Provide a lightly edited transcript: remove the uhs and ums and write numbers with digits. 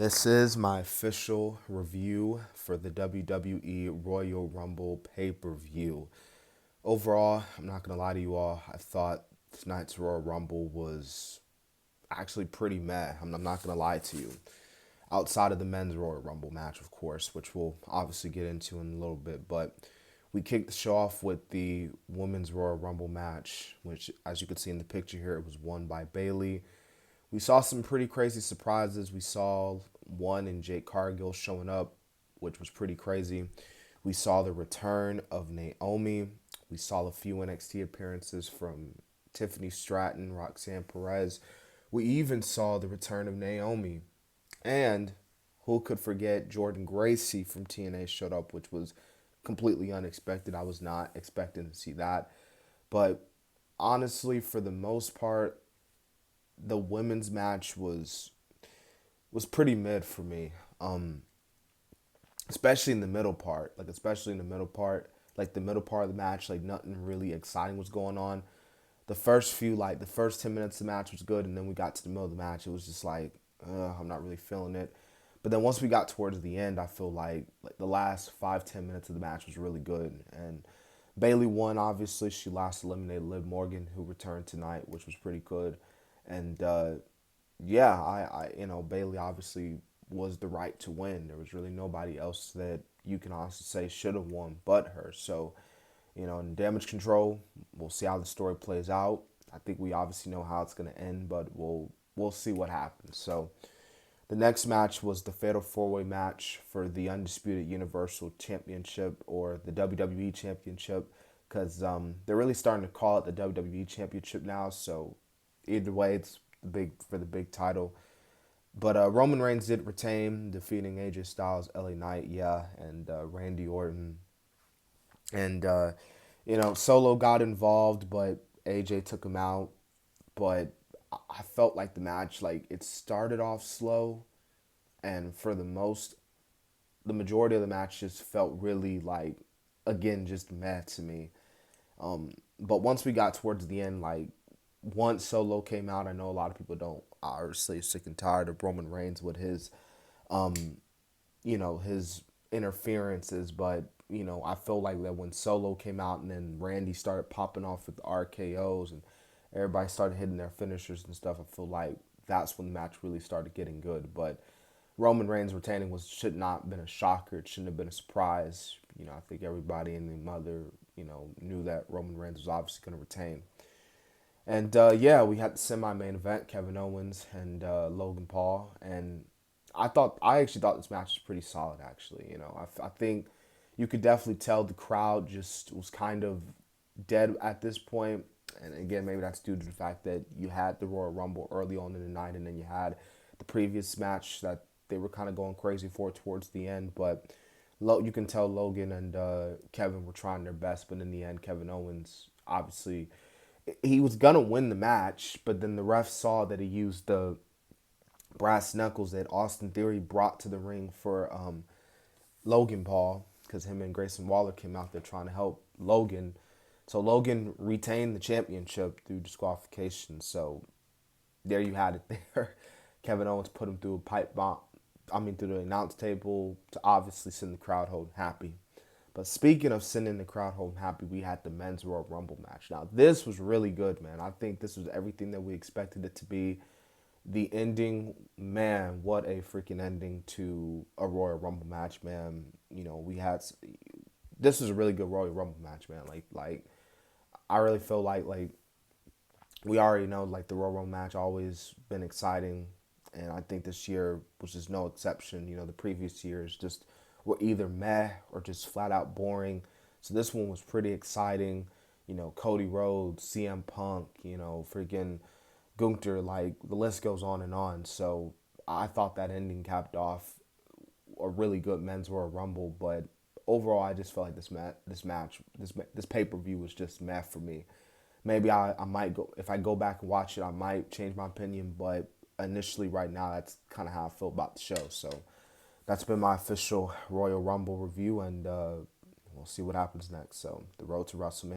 This is my official review for the WWE Royal Rumble pay-per-view. Overall, I'm not going to lie to you all, I thought tonight's Royal Rumble was actually pretty meh. I'm not going to lie to you. Outside of the men's Royal Rumble match, of course, which we'll obviously get into in a little bit, but we kicked the show off with the women's Royal Rumble match, which, as you can see in the picture here, it was won by Bayley. We saw some pretty crazy surprises. We saw one in Jake Cargill showing up, which was pretty crazy. We saw the return of Naomi. We saw a few NXT appearances from Tiffany Stratton, Roxanne Perez. We even saw the return of Naomi. And who could forget Jordan Gracie from TNA showed up, which was completely unexpected. I was not expecting to see that. But honestly, for the most part, the women's match was pretty mid for me. Especially in the middle part. Like the middle part of the match, like nothing really exciting was going on. The first 10 minutes of the match was good, and then we got to the middle of the match, it was just like, I'm not really feeling it. But then once we got towards the end, I feel like the last 5-10 minutes of the match was really good. And Bayley won, obviously. She last eliminated Liv Morgan, who returned tonight, which was pretty good. And yeah, Bayley obviously was the right to win. There was really nobody else that you can honestly say should have won but her. So, in Damage Control, we'll see how the story plays out. I think we obviously know how it's going to end, but we'll see what happens. So, the next match was the Fatal 4-Way match for the Undisputed Universal Championship, or the WWE Championship, because they're really starting to call it the WWE Championship now. So either way, it's for the big title. But Roman Reigns did retain, defeating AJ Styles, LA Knight, and Randy Orton. And Solo got involved, but AJ took him out. But I felt like the match, like, it started off slow, and for the majority of the match just felt really like, again, just meh to me. But once we got towards the end, like, once Solo came out, I know a lot of people don't obviously sick and tired of Roman Reigns with his interferences, but I feel like that when Solo came out and then Randy started popping off with the RKO's and everybody started hitting their finishers and stuff, I feel like that's when the match really started getting good. But Roman Reigns retaining should not have been a shocker. It shouldn't have been a surprise. I think everybody and their mother, knew that Roman Reigns was obviously going to retain. And yeah, we had the semi-main event, Kevin Owens and Logan Paul, and I actually thought this match was pretty solid. Actually, I think you could definitely tell the crowd just was kind of dead at this point. And again, maybe that's due to the fact that you had the Royal Rumble early on in the night, and then you had the previous match that they were kind of going crazy for towards the end. But you can tell Logan and Kevin were trying their best, but in the end, Kevin Owens obviously he was gonna win the match, but then the ref saw that he used the brass knuckles that Austin Theory brought to the ring for Logan Paul, because him and Grayson Waller came out there trying to help Logan. So Logan retained the championship through disqualification. So there you had it there. Kevin Owens put him through a pipe bomb. Through the announce table to obviously send the crowd home happy. But speaking of sending the crowd home happy, we had the men's Royal Rumble match. Now, this was really good, man. I think this was everything that we expected it to be. The ending, man, what a freaking ending to a Royal Rumble match, man. This was a really good Royal Rumble match, man. Like I really feel like we already know, like, the Royal Rumble match always been exciting, and I think this year was just no exception. The previous years just were either meh or just flat out boring. So this one was pretty exciting. Cody Rhodes, CM Punk, freaking Gunther, like, the list goes on and on. So I thought that ending capped off a really good men's Royal Rumble, but overall I just felt like this pay-per-view was just meh for me. Maybe I might go, if I go back and watch it, I might change my opinion, but initially right now that's kind of how I feel about the show. So that's been my official Royal Rumble review, and we'll see what happens next. So the road to WrestleMania.